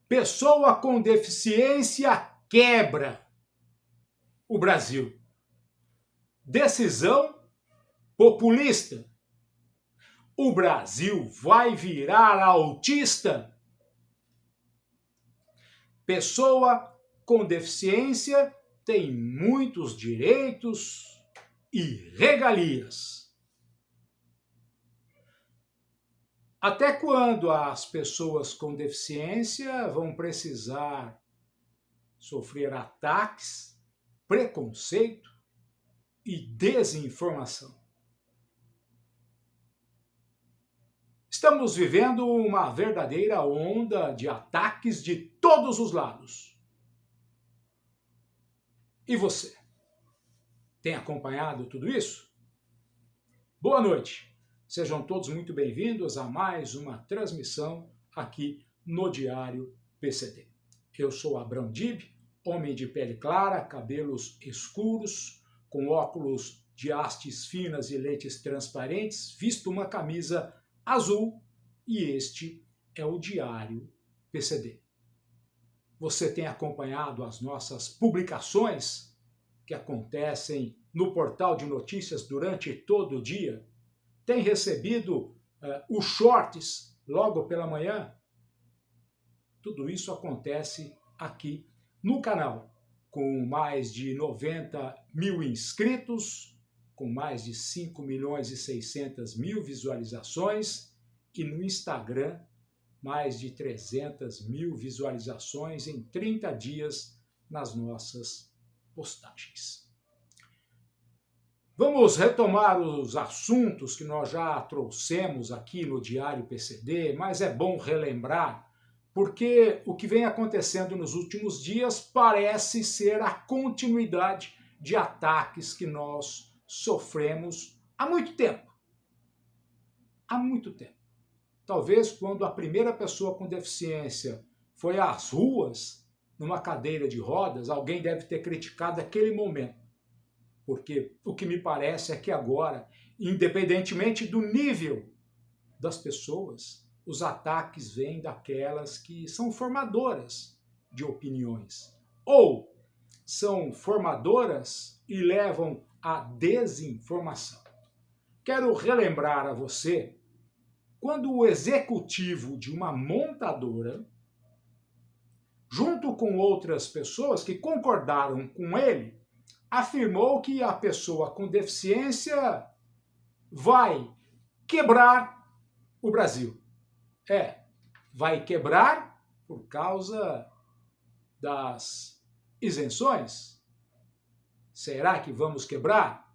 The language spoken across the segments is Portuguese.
Pessoa com deficiência quebra o Brasil. Decisão populista. O Brasil vai virar autista. Pessoa com deficiência tem muitos direitos e regalias. Até quando as pessoas com deficiência vão precisar sofrer ataques, preconceito e desinformação? Estamos vivendo uma verdadeira onda de ataques de todos os lados. E você? Tem acompanhado tudo isso? Boa noite. Sejam todos muito bem-vindos a mais uma transmissão aqui no Diário PCD. Eu sou Abrão Dib, homem de pele clara, cabelos escuros, com óculos de hastes finas e lentes transparentes, visto uma camisa azul, e este é o Diário PCD. Você tem acompanhado as nossas publicações que acontecem no portal de notícias durante todo o dia? Tem recebido os shorts logo pela manhã? Tudo isso acontece aqui no canal, com mais de 90 mil inscritos, com mais de 5.600.000 visualizações, e no Instagram, mais de 300 mil visualizações em 30 dias nas nossas postagens. Vamos retomar os assuntos que nós já trouxemos aqui no Diário PCD, mas é bom relembrar, porque o que vem acontecendo nos últimos dias parece ser a continuidade de ataques que nós sofremos há muito tempo. Há muito tempo. Talvez quando a primeira pessoa com deficiência foi às ruas, numa cadeira de rodas, alguém deve ter criticado aquele momento. Porque o que me parece é que agora, independentemente do nível das pessoas, os ataques vêm daquelas que são formadoras de opiniões. Ou são formadoras e levam à desinformação. Quero relembrar a você quando o executivo de uma montadora, junto com outras pessoas que concordaram com ele, afirmou que a pessoa com deficiência vai quebrar o Brasil. Vai quebrar por causa das isenções? Será que vamos quebrar?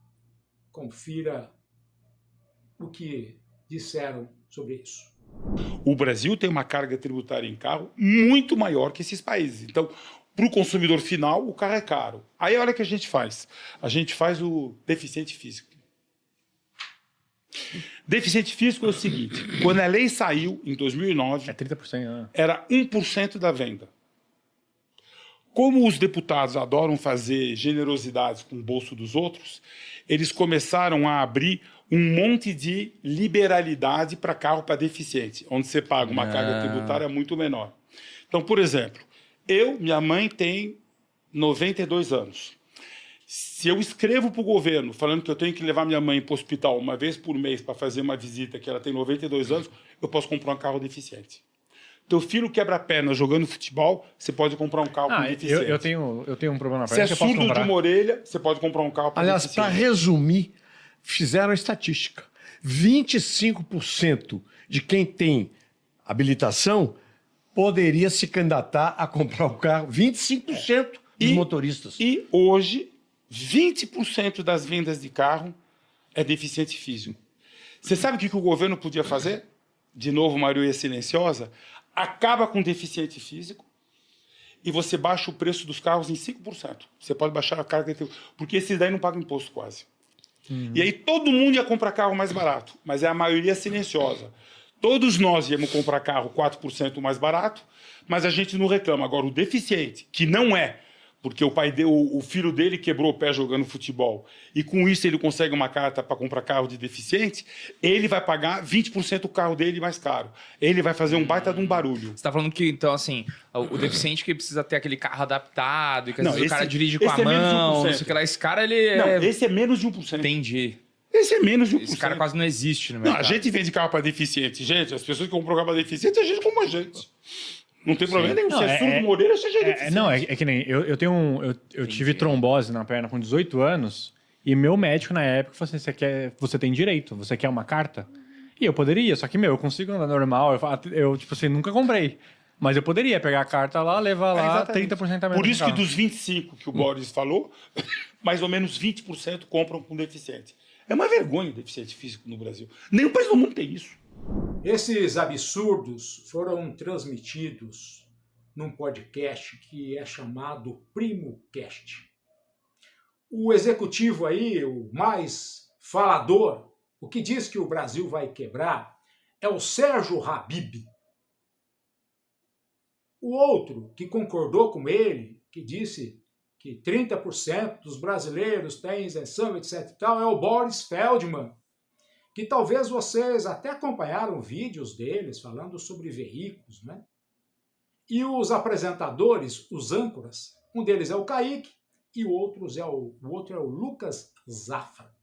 Confira o que disseram sobre isso. O Brasil tem uma carga tributária em carro muito maior que esses países. Então, para o consumidor final, o carro é caro. Aí olha o que a gente faz. A gente faz o deficiente físico. Deficiente físico é o seguinte, quando a lei saiu, em 2009, 30%, né? Era 1% da venda. Como os deputados adoram fazer generosidades com o bolso dos outros, eles começaram a abrir um monte de liberalidade para carro para deficiente, onde você paga uma carga tributária muito menor. Então, por exemplo, minha mãe tem 92 anos. Se eu escrevo para o governo falando que eu tenho que levar minha mãe para o hospital uma vez por mês para fazer uma visita, que ela tem 92 anos, eu posso comprar um carro deficiente. Teu filho quebra a perna jogando futebol, você pode comprar um carro com deficiente. Eu tenho um problema na Se perna, é que eu posso surdo comprar. de uma orelha, você pode comprar um carro para Aliás, deficiente. para resumir, fizeram a estatística. 25% de quem tem habilitação poderia se candidatar a comprar um carro. 25% dos motoristas. E hoje, 20% das vendas de carro é deficiente físico. Você sabe o que o governo podia fazer? De novo, maioria silenciosa. Acaba com o deficiente físico e você baixa o preço dos carros em 5%. Você pode baixar a carga, porque esses daí não pagam imposto quase. E aí todo mundo ia comprar carro mais barato, mas é a maioria silenciosa. Todos nós íamos comprar carro 4% mais barato, mas a gente não reclama. Agora, o deficiente, que não é porque o filho dele quebrou o pé jogando futebol, e com isso ele consegue uma carta para comprar carro de deficiente, ele vai pagar 20% do carro dele mais caro. Ele vai fazer um baita de um barulho. Você tá falando que, então, assim, o deficiente que precisa ter aquele carro adaptado, e que às Não, vezes o cara esse- dirige com a esse é menos de mão, 1%. não sei o que lá. Esse cara, ele Não, é... esse é menos de 1%. Entendi. Esse é menos de 1%. Esse cara quase não existe no Não, mercado. a gente vende carro para deficiente. Gente, as pessoas que compram carro para deficiente, a gente como a gente. Não tem problema nenhum. Não, Se é surdo, Moreira, seja deficiente. Não, é que nem eu tenho eu tive trombose na perna com 18 anos e meu médico na época falou assim: você tem direito, você quer uma carta? E eu poderia, só que eu consigo andar normal. Eu tipo assim, nunca comprei. Mas eu poderia pegar a carta lá, levar lá Exatamente. 30% a menos. Por isso no que carro. dos 25 que o Boris falou, mais ou menos 20% compram com deficiente. É uma vergonha o deficiente físico no Brasil. Nenhum país do mundo tem isso. Esses absurdos foram transmitidos num podcast que é chamado PrimoCast. O executivo aí, o mais falador, o que diz que o Brasil vai quebrar, é o Sérgio Habib. O outro, que concordou com ele, que disse que 30% dos brasileiros têm isenção, etc. e tal, é o Boris Feldman, que talvez vocês até acompanharam vídeos deles falando sobre veículos, né? E os apresentadores, os âncoras, um deles é o Kaique e o outro é o Lucas Zafra.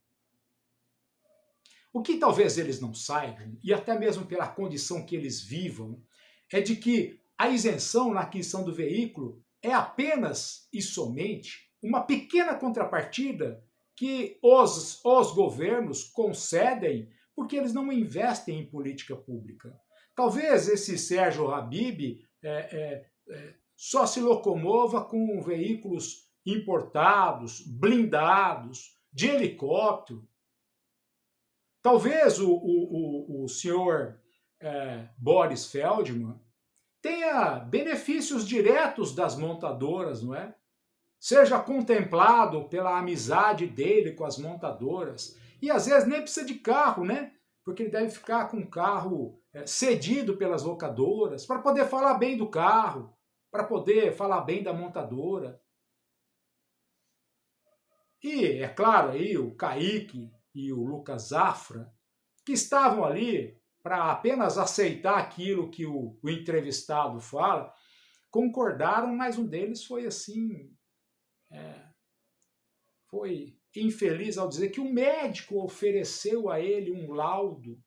O que talvez eles não saibam, e até mesmo pela condição que eles vivam, é de que a isenção na aquisição do veículo é apenas e somente uma pequena contrapartida que os governos concedem porque eles não investem em política pública. Talvez esse Sérgio Habib só se locomova com veículos importados, blindados, de helicóptero. Talvez o senhor Boris Feldman tenha benefícios diretos das montadoras, não é? Seja contemplado pela amizade dele com as montadoras. E às vezes nem precisa de carro, né? Porque ele deve ficar com um carro cedido pelas locadoras para poder falar bem do carro, para poder falar bem da montadora. E, é claro, aí o Kaique e o Lucas Zafra, que estavam ali para apenas aceitar aquilo que o entrevistado fala, concordaram, mas um deles foi assim... foi infeliz ao dizer que o médico ofereceu a ele um laudo.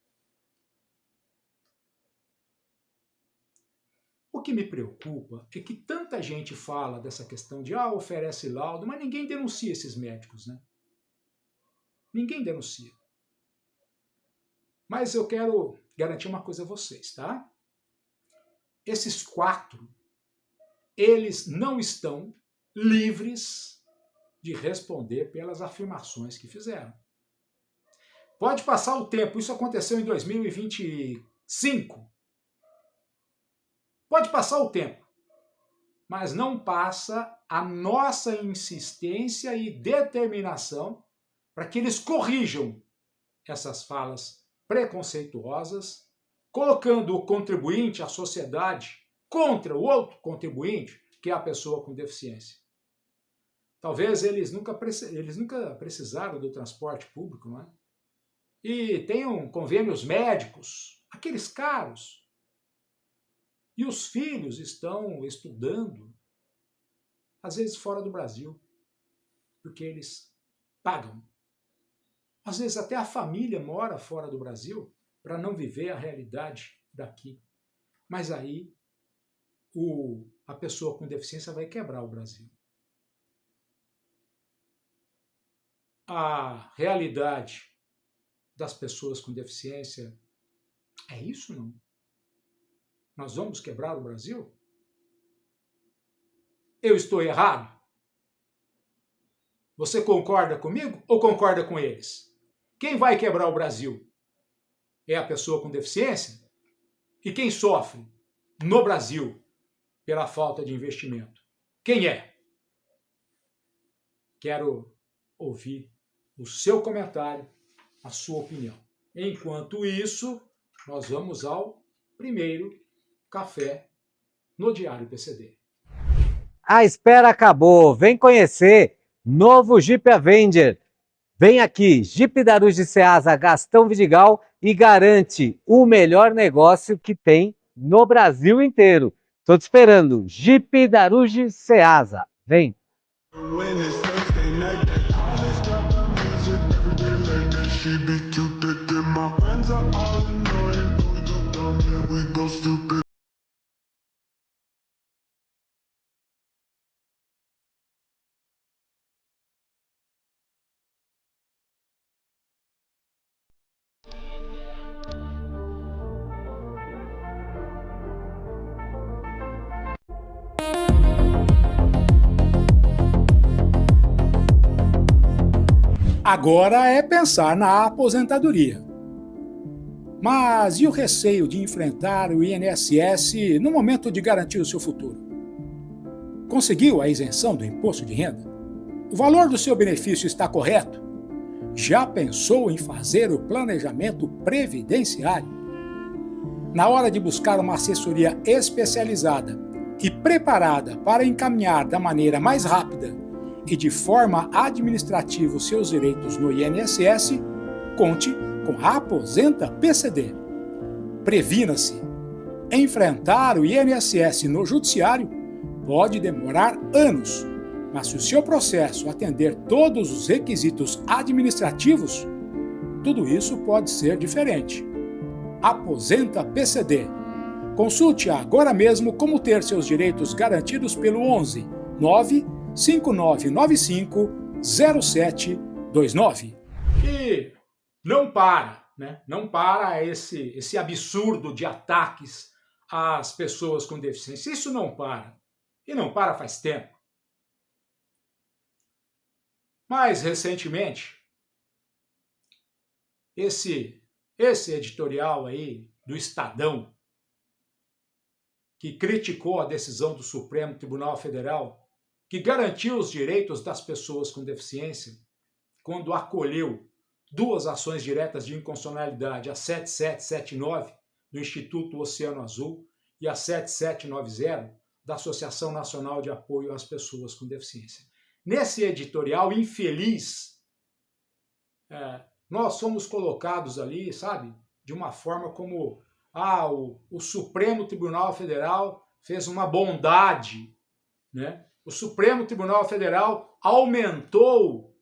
O que me preocupa é que tanta gente fala dessa questão de oferece laudo, mas ninguém denuncia esses médicos, né? Ninguém denuncia. Mas eu quero garantir uma coisa a vocês, tá? Esses 4, eles não estão livres de responder pelas afirmações que fizeram. Pode passar o tempo, isso aconteceu em 2025. Pode passar o tempo, mas não passa a nossa insistência e determinação para que eles corrijam essas falas preconceituosas, colocando o contribuinte, a sociedade, contra o outro contribuinte, que é a pessoa com deficiência. Talvez eles nunca precisaram do transporte público, não é? E tenham convênios médicos, aqueles caros. E os filhos estão estudando, às vezes fora do Brasil, porque eles pagam. Às vezes até a família mora fora do Brasil para não viver a realidade daqui. Mas aí a pessoa com deficiência vai quebrar o Brasil. A realidade das pessoas com deficiência é isso, não? Nós vamos quebrar o Brasil? Eu estou errado? Você concorda comigo ou concorda com eles? Quem vai quebrar o Brasil? É a pessoa com deficiência? E quem sofre no Brasil pela falta de investimento? Quem é? Quero ouvir o seu comentário, a sua opinião. Enquanto isso, nós vamos ao primeiro café no Diário PCD. A espera acabou. Vem conhecer. Novo Jeep Avenger. Vem aqui, Jeep da Aruj de Ceasa, Gastão Vidigal, e garante o melhor negócio que tem no Brasil inteiro. Tô te esperando. Jeep da Aruj de Ceasa. Vem. Agora é pensar na aposentadoria. Mas e o receio de enfrentar o INSS no momento de garantir o seu futuro? Conseguiu a isenção do imposto de renda? O valor do seu benefício está correto? Já pensou em fazer o planejamento previdenciário? Na hora de buscar uma assessoria especializada e preparada para encaminhar da maneira mais rápida e de forma administrativa os seus direitos no INSS, conte com a Aposenta PCD. Previna-se. Enfrentar o INSS no judiciário pode demorar anos, mas se o seu processo atender todos os requisitos administrativos, tudo isso pode ser diferente. Aposenta PCD. Consulte agora mesmo como ter seus direitos garantidos pelo 11 95995 0729. E não para, né? Não para esse absurdo de ataques às pessoas com deficiência. Isso não para. E não para faz tempo. Mais recentemente, esse editorial aí do Estadão, que criticou a decisão do Supremo Tribunal Federal, que garantiu os direitos das pessoas com deficiência, quando acolheu duas ações diretas de inconstitucionalidade, a 7779 do Instituto Oceano Azul e a 7790 da Associação Nacional de Apoio às Pessoas com Deficiência. Nesse editorial infeliz, nós somos colocados ali, sabe, de uma forma como o Supremo Tribunal Federal fez uma bondade, né? O Supremo Tribunal Federal aumentou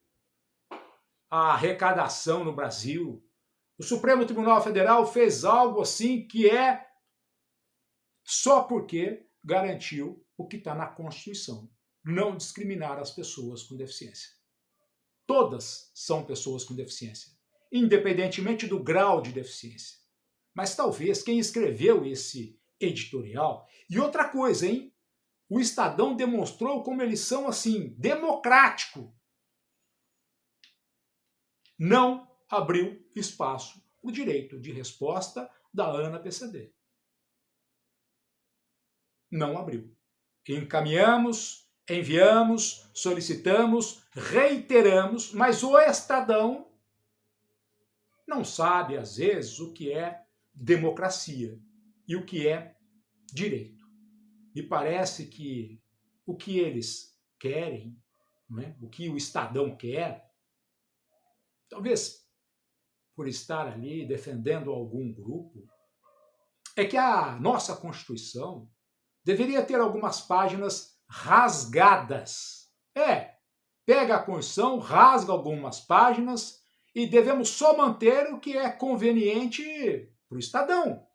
a arrecadação no Brasil. O Supremo Tribunal Federal fez algo assim que é só porque garantiu o que está na Constituição: não discriminar as pessoas com deficiência. Todas são pessoas com deficiência, independentemente do grau de deficiência. Mas talvez quem escreveu esse editorial... E outra coisa, hein? O Estadão demonstrou como eles são, assim, democrático. Não abriu espaço para o direito de resposta da ANA PCD. Não abriu. Encaminhamos, enviamos, solicitamos, reiteramos, mas o Estadão não sabe, às vezes, o que é democracia e o que é direito. Me parece que o que eles querem, né, o que o Estadão quer, talvez por estar ali defendendo algum grupo, é que a nossa Constituição deveria ter algumas páginas rasgadas. Pega a Constituição, rasga algumas páginas e devemos só manter o que é conveniente para o Estadão.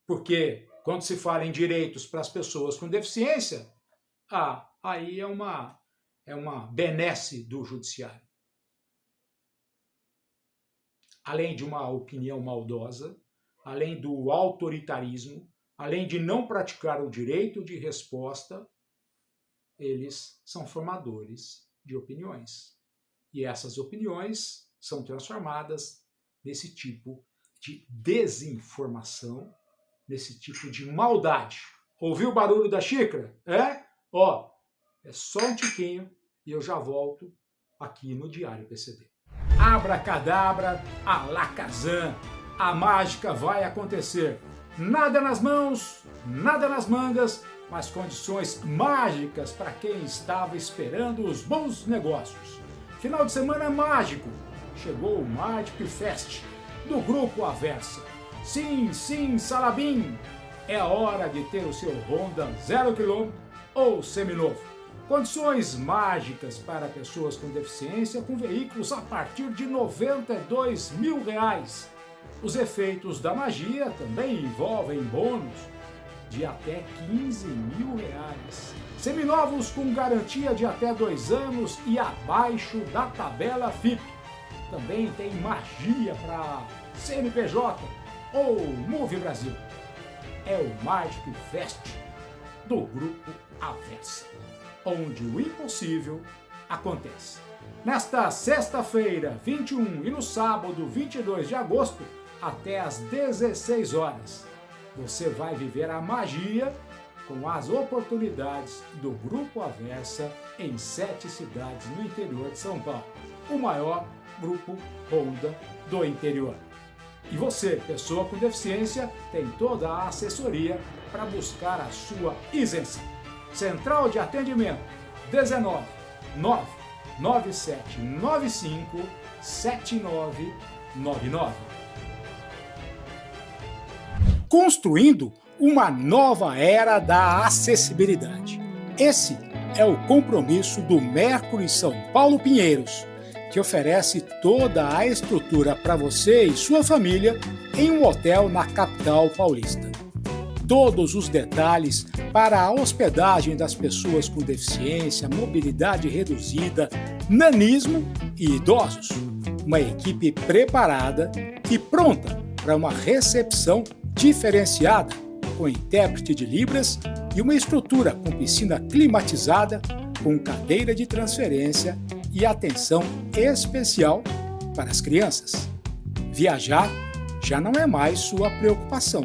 Porque quando se fala em direitos para as pessoas com deficiência, aí é uma benesse do judiciário. Além de uma opinião maldosa, além do autoritarismo, além de não praticar o direito de resposta, eles são formadores de opiniões. E essas opiniões são transformadas nesse tipo de desinformação, nesse tipo de maldade. Ouviu o barulho da xícara? É só um tiquinho e eu já volto aqui no Diário PCD. Abracadabra, alakazam, a mágica vai acontecer. Nada nas mãos, nada nas mangas, mas condições mágicas para quem estava esperando os bons negócios. Final de semana mágico. Chegou o Magic Fest do Grupo Aversa. Sim, sim, Salabim! É a hora de ter o seu Honda 0 km ou seminovo. Condições mágicas para pessoas com deficiência com veículos a partir de R$ 92 mil. Os efeitos da magia também envolvem bônus de até R$ 15 mil. Seminovos com garantia de até 2 anos e abaixo da tabela FIP. Também tem magia para CNPJ ou Move Brasil. É o Magic Fest do Grupo Aversa, onde o impossível acontece. Nesta sexta-feira, 21 e no sábado, 22 de agosto, até às 16 horas, você vai viver a magia com as oportunidades do Grupo Aversa em 7 cidades no interior de São Paulo, o maior grupo Honda do interior. E você, pessoa com deficiência, tem toda a assessoria para buscar a sua isenção. Central de atendimento 19 99795 7999. Construindo uma nova era da acessibilidade. Esse é o compromisso do Mercury São Paulo Pinheiros, que oferece toda a estrutura para você e sua família em um hotel na capital paulista. Todos os detalhes para a hospedagem das pessoas com deficiência, mobilidade reduzida, nanismo e idosos. Uma equipe preparada e pronta para uma recepção diferenciada, com intérprete de Libras e uma estrutura com piscina climatizada, com cadeira de transferência e atenção especial para as crianças. Viajar já não é mais sua preocupação.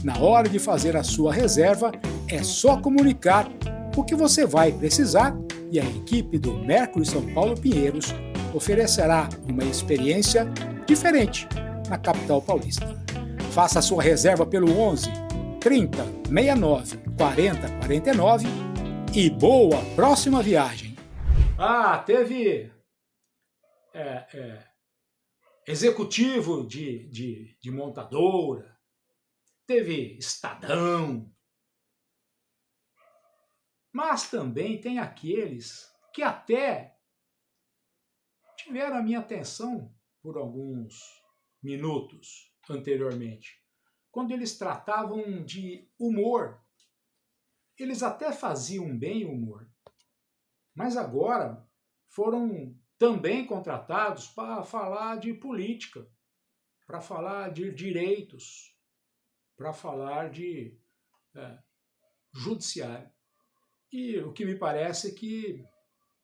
Na hora de fazer a sua reserva, é só comunicar o que você vai precisar e a equipe do Mercury São Paulo Pinheiros oferecerá uma experiência diferente na capital paulista. Faça a sua reserva pelo 11 30 69 40 49 e boa próxima viagem! Teve executivo de montadora, teve Estadão, mas também tem aqueles que até tiveram a minha atenção por alguns minutos anteriormente, quando eles tratavam de humor. Eles até faziam bem humor, mas agora foram também contratados para falar de política, para falar de direitos, para falar de judiciário. E o que me parece é que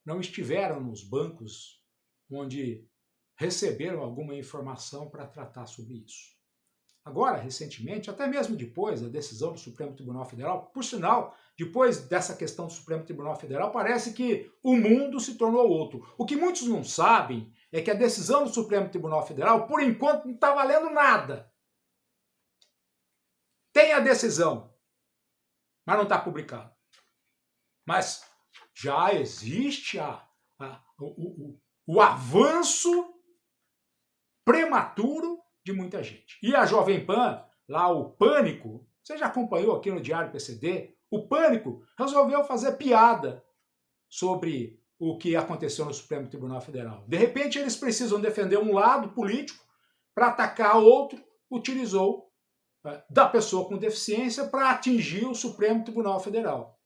não estiveram nos bancos onde receberam alguma informação para tratar sobre isso. Agora, recentemente, até mesmo depois da decisão do Supremo Tribunal Federal, por sinal, depois dessa questão do Supremo Tribunal Federal, parece que o mundo se tornou outro. O que muitos não sabem é que a decisão do Supremo Tribunal Federal, por enquanto, não está valendo nada. Tem a decisão, mas não está publicado. Mas já existe o avanço prematuro de muita gente. E a Jovem Pan, lá o Pânico, você já acompanhou aqui no Diário PCD, o Pânico resolveu fazer piada sobre o que aconteceu no Supremo Tribunal Federal. De repente eles precisam defender um lado político para atacar outro, utilizou da pessoa com deficiência para atingir o Supremo Tribunal Federal.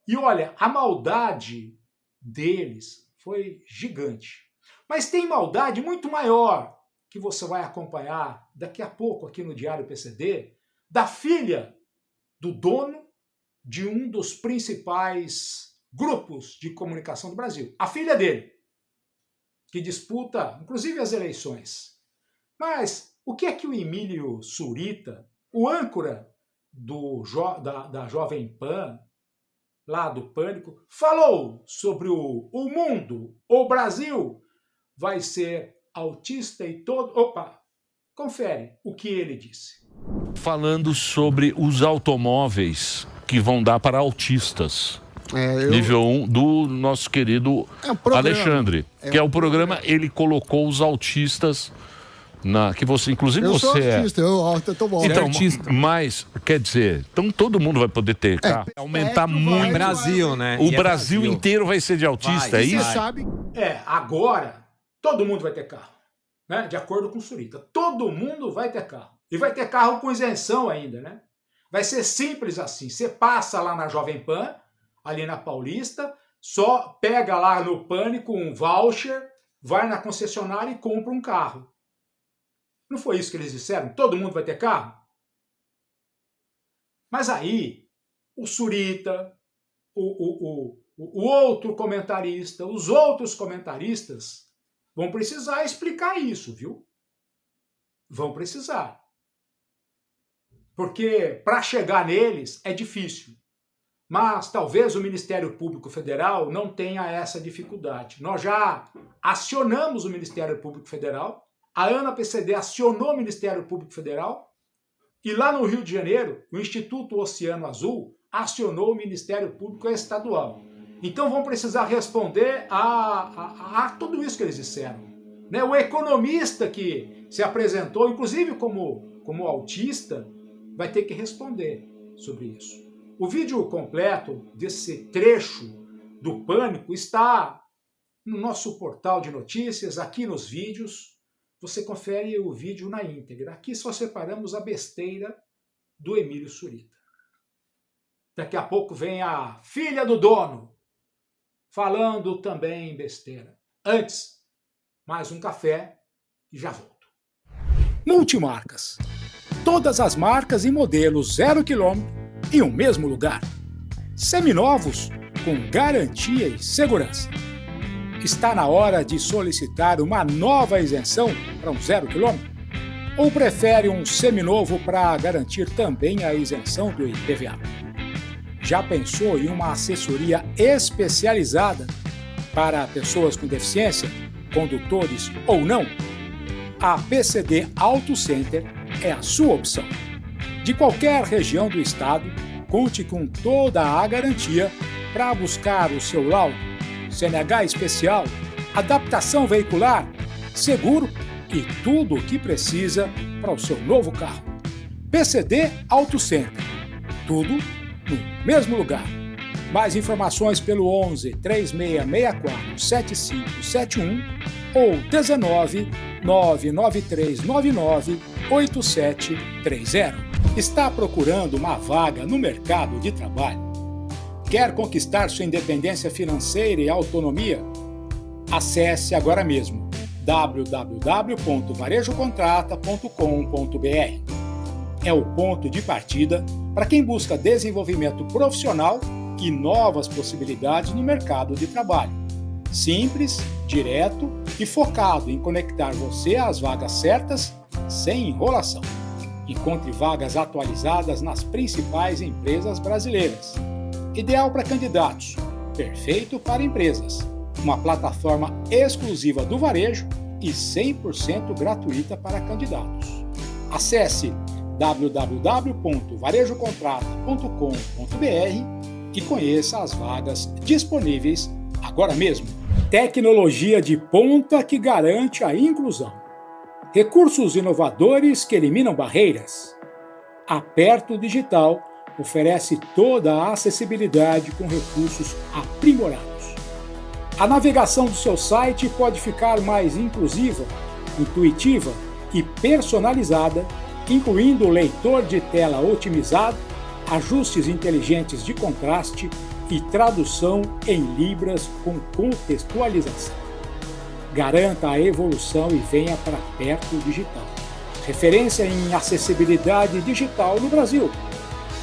E olha, a maldade deles foi gigante. Mas tem maldade muito maior que você vai acompanhar daqui a pouco aqui no Diário PCD, da filha do dono de um dos principais grupos de comunicação do Brasil. A filha dele, que disputa, inclusive, as eleições. Mas o que é que o Emílio Surita, o âncora da Jovem Pan, lá do Pânico, falou sobre o mundo, o Brasil vai ser autista e todo... Opa, confere o que ele disse. Falando sobre os automóveis que vão dar para autistas. Eu... Nível 1 do nosso querido Alexandre. Que é o programa, ele colocou os autistas que você, inclusive eu você sou artista, eu tô bom. Então, mas, quer dizer, então todo mundo vai poder ter carro. Aumentar muito. O Brasil, né? O Brasil inteiro vai ser de autista, é isso? Você sabe... Agora, todo mundo vai ter carro. Né? De acordo com o Surita. Todo mundo vai ter carro. E vai ter carro com isenção ainda, né? Vai ser simples assim. Você passa lá na Jovem Pan, ali na Paulista, só pega lá no Pânico um voucher, vai na concessionária e compra um carro. Não foi isso que eles disseram? Todo mundo vai ter carro? Mas aí, o Surita, o outro comentarista, os outros comentaristas vão precisar explicar isso, viu? Vão precisar. Porque para chegar neles é difícil. Mas talvez o Ministério Público Federal não tenha essa dificuldade. Nós já acionamos o Ministério Público Federal, a ANA-PCD acionou o Ministério Público Federal e lá no Rio de Janeiro, o Instituto Oceano Azul acionou o Ministério Público Estadual. Então vão precisar responder a tudo isso que eles disseram. Né? O economista que se apresentou, inclusive como autista, vai ter que responder sobre isso. O vídeo completo desse trecho do Pânico está no nosso portal de notícias, aqui nos vídeos. Você confere o vídeo na íntegra. Aqui só separamos a besteira do Emílio Surita. Daqui a pouco vem a filha do dono, falando também besteira. Antes, mais um café e já volto. Multimarcas. Todas as marcas e modelos 0 km em um mesmo lugar. Seminovos com garantia e segurança. Está na hora de solicitar uma nova isenção para um 0 km? Ou prefere um seminovo para garantir também a isenção do IPVA? Já pensou em uma assessoria especializada para pessoas com deficiência, condutores ou não? A PCD Auto Center é a sua opção. De qualquer região do estado, conte com toda a garantia para buscar o seu laudo, CNH especial, adaptação veicular, seguro e tudo o que precisa para o seu novo carro. PCD Auto Center. Tudo no mesmo lugar. Mais informações pelo 11 3664 7571 ou 19 99399 8730. Está procurando uma vaga no mercado de trabalho? Quer conquistar sua independência financeira e autonomia? Acesse agora mesmo www.varejocontrata.com.br. É o ponto de partida para quem busca desenvolvimento profissional e novas possibilidades no mercado de trabalho. Simples, direto e focado em conectar você às vagas certas, sem enrolação. Encontre vagas atualizadas nas principais empresas brasileiras. Ideal para candidatos, perfeito para empresas. Uma plataforma exclusiva do varejo e 100% gratuita para candidatos. Acesse www.varejocontrata.com.br e conheça as vagas disponíveis agora mesmo. Tecnologia de ponta que garante a inclusão. Recursos inovadores que eliminam barreiras. Aperto Digital oferece toda a acessibilidade com recursos aprimorados. A navegação do seu site pode ficar mais inclusiva, intuitiva e personalizada, incluindo leitor de tela otimizado, ajustes inteligentes de contraste e tradução em libras com contextualização. Garanta a evolução e venha para Perto Digital. Referência em acessibilidade digital no Brasil.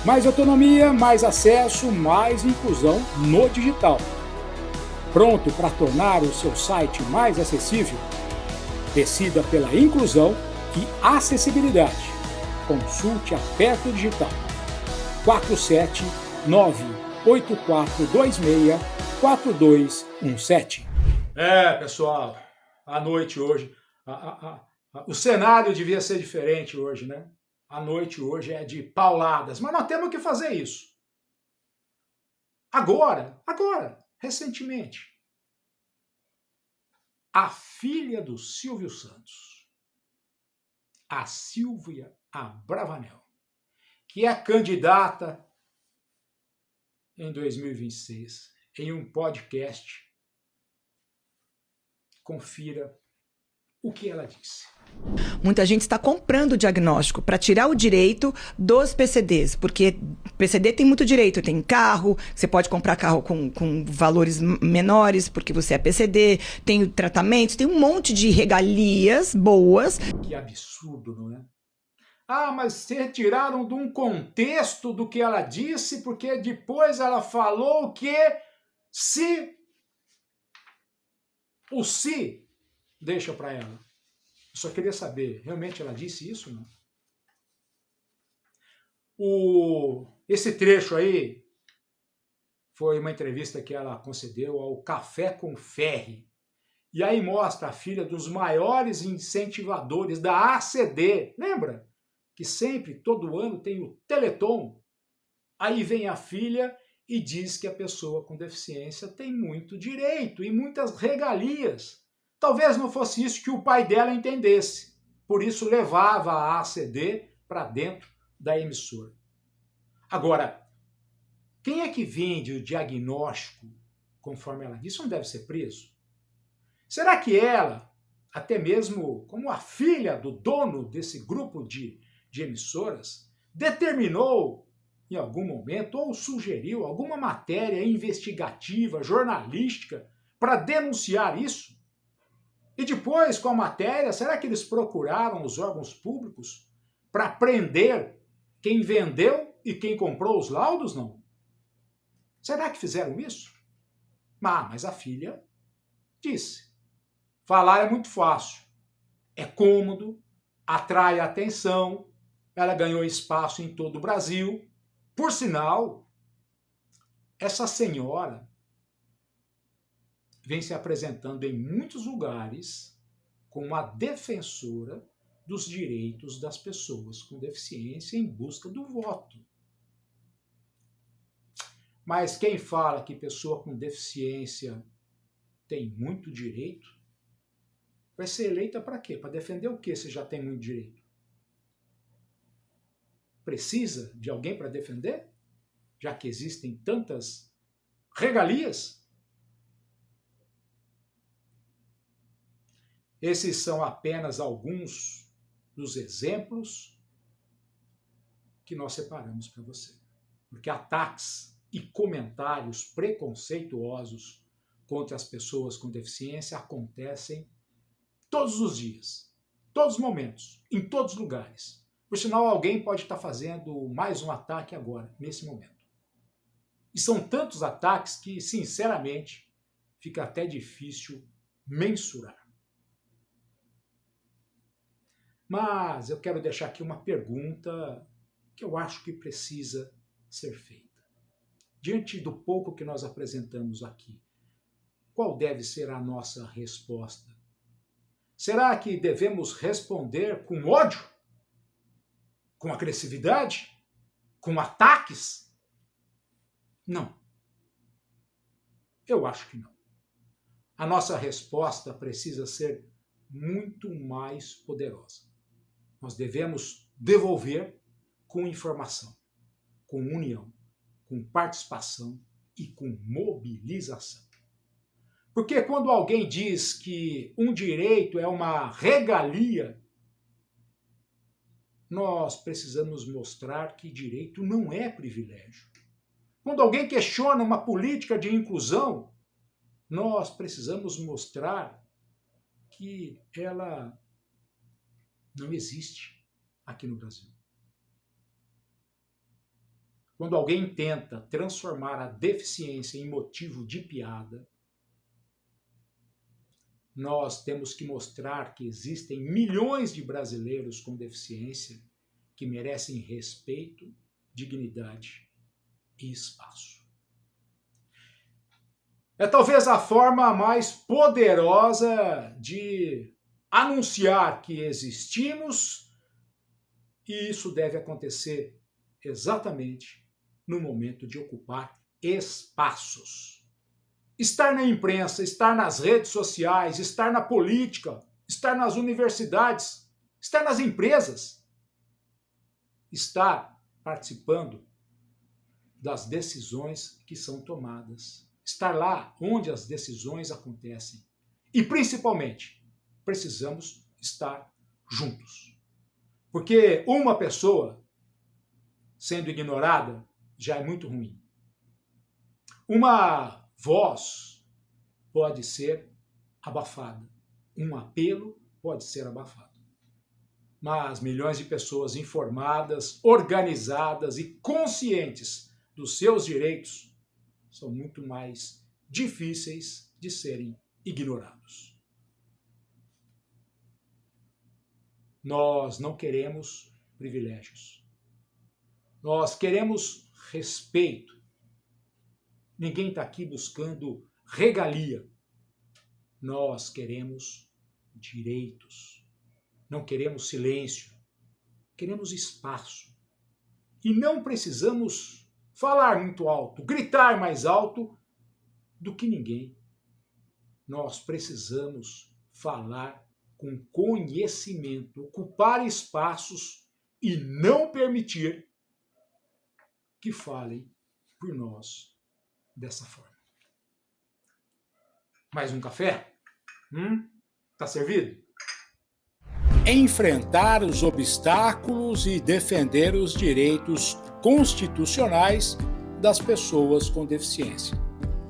Mais autonomia, mais acesso, mais inclusão no digital. Pronto para tornar o seu site mais acessível? Decida pela inclusão e acessibilidade. Consulte a Perto Digital. 479-8426-4217. Pessoal, a noite hoje, o cenário devia ser diferente hoje, né? A noite hoje é de pauladas, mas nós temos que fazer isso. Agora, recentemente, a filha do Silvio Santos, a Silvia Abravanel, que é candidata em 2026 em um podcast, confira o que ela disse. Muita gente está comprando o diagnóstico para tirar o direito dos PCDs, porque PCD tem muito direito, tem carro, você pode comprar carro com valores menores porque você é PCD, tem tratamentos, tem um monte de regalias boas. Que absurdo, não é? Ah, mas se retiraram de um contexto do que ela disse, porque depois ela falou que o se deixa para ela. Eu só queria saber, realmente ela disse isso ou não? Esse trecho aí foi uma entrevista que ela concedeu ao Café com Ferri. E aí mostra a filha dos maiores incentivadores da ACD. Lembra? Que sempre, todo ano, tem o Teleton. Aí vem a filha e diz que a pessoa com deficiência tem muito direito e muitas regalias. Talvez não fosse isso que o pai dela entendesse. Por isso levava a ACD para dentro da emissora. Agora, quem é que vende o diagnóstico, conforme ela disse, não deve ser preso? Será que ela, até mesmo como a filha do dono desse grupo de emissoras, determinou em algum momento ou sugeriu alguma matéria investigativa, jornalística, para denunciar isso? E depois, com a matéria, será que eles procuraram os órgãos públicos para prender quem vendeu e quem comprou os laudos? Não. Será que fizeram isso? Mas a filha disse. Falar é muito fácil. É cômodo, atrai atenção, ela ganhou espaço em todo o Brasil. Por sinal, essa senhora vem se apresentando em muitos lugares como uma defensora dos direitos das pessoas com deficiência em busca do voto. Mas quem fala que pessoa com deficiência tem muito direito, vai ser eleita para quê? Para defender o quê se já tem muito direito? Precisa de alguém para defender? Já que existem tantas regalias? Esses são apenas alguns dos exemplos que nós separamos para você. Porque ataques e comentários preconceituosos contra as pessoas com deficiência acontecem todos os dias, todos os momentos, em todos os lugares. Por sinal, alguém pode estar fazendo mais um ataque agora, nesse momento. E são tantos ataques que, sinceramente, fica até difícil mensurar. Mas eu quero deixar aqui uma pergunta que eu acho que precisa ser feita. Diante do pouco que nós apresentamos aqui, qual deve ser a nossa resposta? Será que devemos responder com ódio? Com agressividade? Com ataques? Não. Eu acho que não. A nossa resposta precisa ser muito mais poderosa. Nós devemos devolver com informação, com união, com participação e com mobilização. Porque quando alguém diz que um direito é uma regalia, nós precisamos mostrar que direito não é privilégio. Quando alguém questiona uma política de inclusão, nós precisamos mostrar que ela não existe aqui no Brasil. Quando alguém tenta transformar a deficiência em motivo de piada, nós temos que mostrar que existem milhões de brasileiros com deficiência que merecem respeito, dignidade e espaço. É talvez a forma mais poderosa de anunciar que existimos, e isso deve acontecer exatamente no momento de ocupar espaços. Estar na imprensa, estar nas redes sociais, estar na política, estar nas universidades, estar nas empresas, estar participando das decisões que são tomadas, estar lá onde as decisões acontecem. E, principalmente, precisamos estar juntos. Porque uma pessoa sendo ignorada já é muito ruim. Uma voz pode ser abafada. Um apelo pode ser abafado. Mas milhões de pessoas informadas, organizadas e conscientes dos seus direitos são muito mais difíceis de serem ignorados. Nós não queremos privilégios. Nós queremos respeito. Ninguém está aqui buscando regalia. Nós queremos direitos. Não queremos silêncio. Queremos espaço. E não precisamos falar muito alto, gritar mais alto do que ninguém. Nós precisamos falar com conhecimento, ocupar espaços e não permitir que falem por nós dessa forma. Mais um café? Tá servido? Enfrentar os obstáculos e defender os direitos constitucionais das pessoas com deficiência.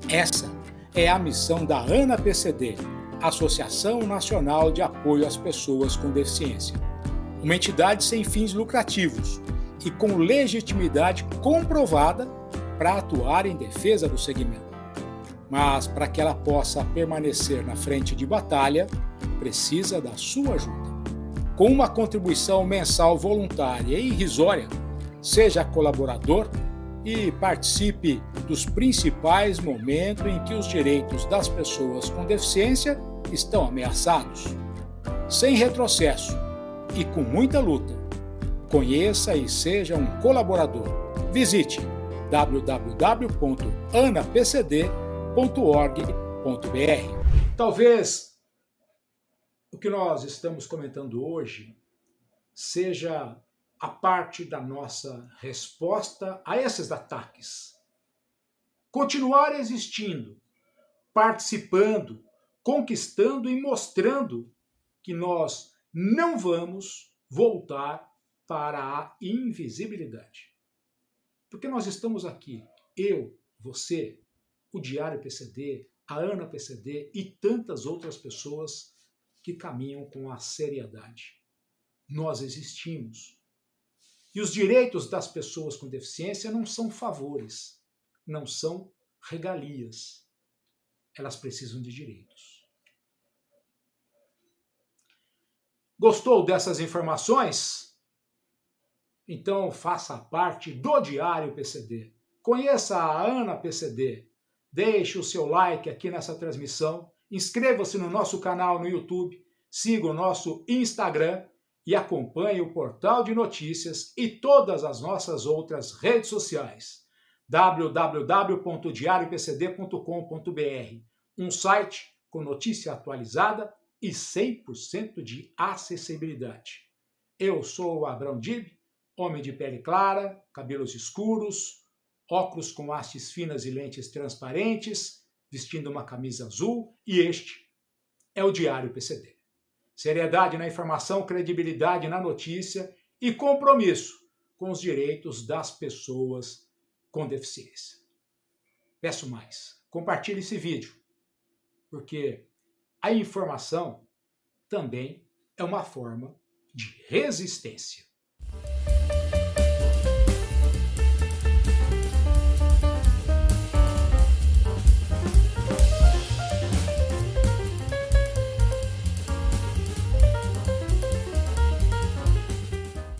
Essa é a missão da ANA-PCD, Associação Nacional de Apoio às Pessoas com Deficiência, uma entidade sem fins lucrativos e com legitimidade comprovada para atuar em defesa do segmento. Mas para que ela possa permanecer na frente de batalha, precisa da sua ajuda. Com uma contribuição mensal voluntária e irrisória, seja colaborador e participe dos principais momentos em que os direitos das pessoas com deficiência estão ameaçados. Sem retrocesso e com muita luta, conheça e seja um colaborador. Visite www.anapcd.org.br. Talvez o que nós estamos comentando hoje seja a parte da nossa resposta a esses ataques. Continuar existindo, participando, conquistando e mostrando que nós não vamos voltar para a invisibilidade. Porque nós estamos aqui, eu, você, o Diário PCD, a ANA-PCD e tantas outras pessoas que caminham com a seriedade. Nós existimos. E os direitos das pessoas com deficiência não são favores, não são regalias. Elas precisam de direitos. Gostou dessas informações? Então faça parte do Diário PCD. Conheça a ANA-PCD. Deixe o seu like aqui nessa transmissão. Inscreva-se no nosso canal no YouTube. Siga o nosso Instagram. E acompanhe o portal de notícias e todas as nossas outras redes sociais. www.diariopcd.com.br, um site com notícia atualizada e 100% de acessibilidade. Eu sou o Abrão Dib, homem de pele clara, cabelos escuros, óculos com hastes finas e lentes transparentes, vestindo uma camisa azul, e este é o Diário PCD. Seriedade na informação, credibilidade na notícia e compromisso com os direitos das pessoas com deficiência. Peço mais, compartilhe esse vídeo, porque a informação também é uma forma de resistência.